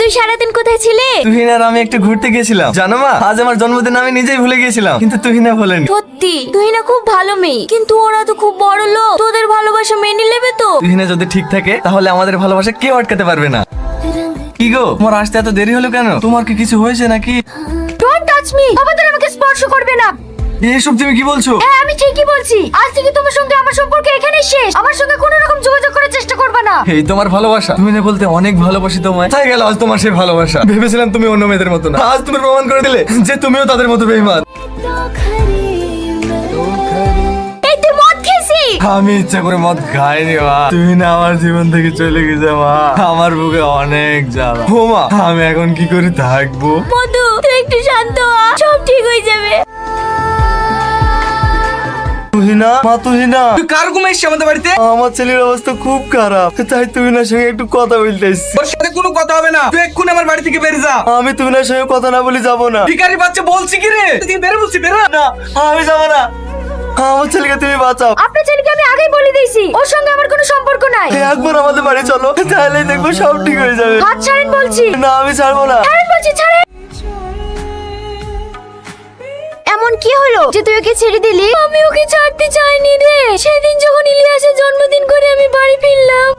তুই সারাদিন কোথায় ছিলে? তুহিন আর আমি একটু ঘুরতে গেছিলাম। জানো মা, আজ আমার জন্মদিন আমি নিজেই ভুলে গেছিলাম, কিন্তু তুহিনা বলেনি। সত্যি তুহিনা খুব ভালো মেয়ে, কিন্তু ওরা তো খুব বড় লোক, তোদের ভালোবাসা মেনে নেবে তো? তুহিনা যদি ঠিক থাকে তাহলে আমাদের ভালোবাসা কেউ আটকাতে পারবে না। কি গো, তোমার আসতে এত দেরি হলো কেন? তোমার কি কিছু হয়েছে নাকি? ডোন্ট টাচ মি, আবার আমাকে স্পর্শ করবে না। এসব তুমি কি বলছো? হ্যাঁ আমি ঠিকই বলছি, আজ থেকে তোমার সঙ্গে আমার সম্পর্ক এখানেই শেষ। আমার সঙ্গে কোনো রকম যোগাযোগ করার চেষ্টা করবে না। এই তোমার ভালোবাসা? তুমি না বলতে অনেক ভালোবাসি তোমায়? তাই গেল আজ তোমার সেই ভালোবাসা। ভেবেছিলাম তুমি অন্য মেয়েদের মতো না, আজ তুমি প্রমাণ করে দিলে যে তুমিও তাদের মতো বেঈমান। এই তুই মদ খেয়েছি? আমি ইচ্ছা করে মদ খাইনি মা, তুই না আমার জীবন থেকে চলে গেছে মা। আমার বুকে অনেক জ্বালা। ও মা, আমি এখন কি করে থাকবো? মধু তুই একটু শান্ত হ, সব ঠিক হয়ে যাবে। তুহিনা, মা তুহিনা, তুই কার ঘুমে এসছিস আমাদের বাড়িতে? আমার ছেলের অবস্থা খুব খারাপ, তাই তুহিনার সঙ্গে একটু কথা বলতে এসেছি। ওর সাথে কোনো কথা হবে না, তুই এক্ষুনি আমার বাড়ি থেকে বেরিয়ে যা। আমি তুহিনার সঙ্গে কথা না বলে যাবো না। ভিখারি বাচ্চা বলছি কি রে, তুই বেরো বলছি, বেরো না। আমি যাবো না, আমার ছেলেকে তুমি বাঁচাও। আপনার ছেলেকে আমি আগেই বলে দিয়েছি, ওর সঙ্গে আমার কোনো সম্পর্ক নাই। একবার আমাদের বাড়ি চলো, তাহলেই দেখবো সব ঠিক হয়ে যাবে। হাত ছাড়েন বলছি। না আমি ছাড়বো না। ছাড়েন বলছি, ছাড়েন। এমন কি হলো যে তুই ওকে ছেড়ে দিলি? আমি ওকে ছাড়তে চাইনি রে। সেদিন যখন ইলিয়াসের জন্মদিন করে আমি বাড়ি ফিরলাম,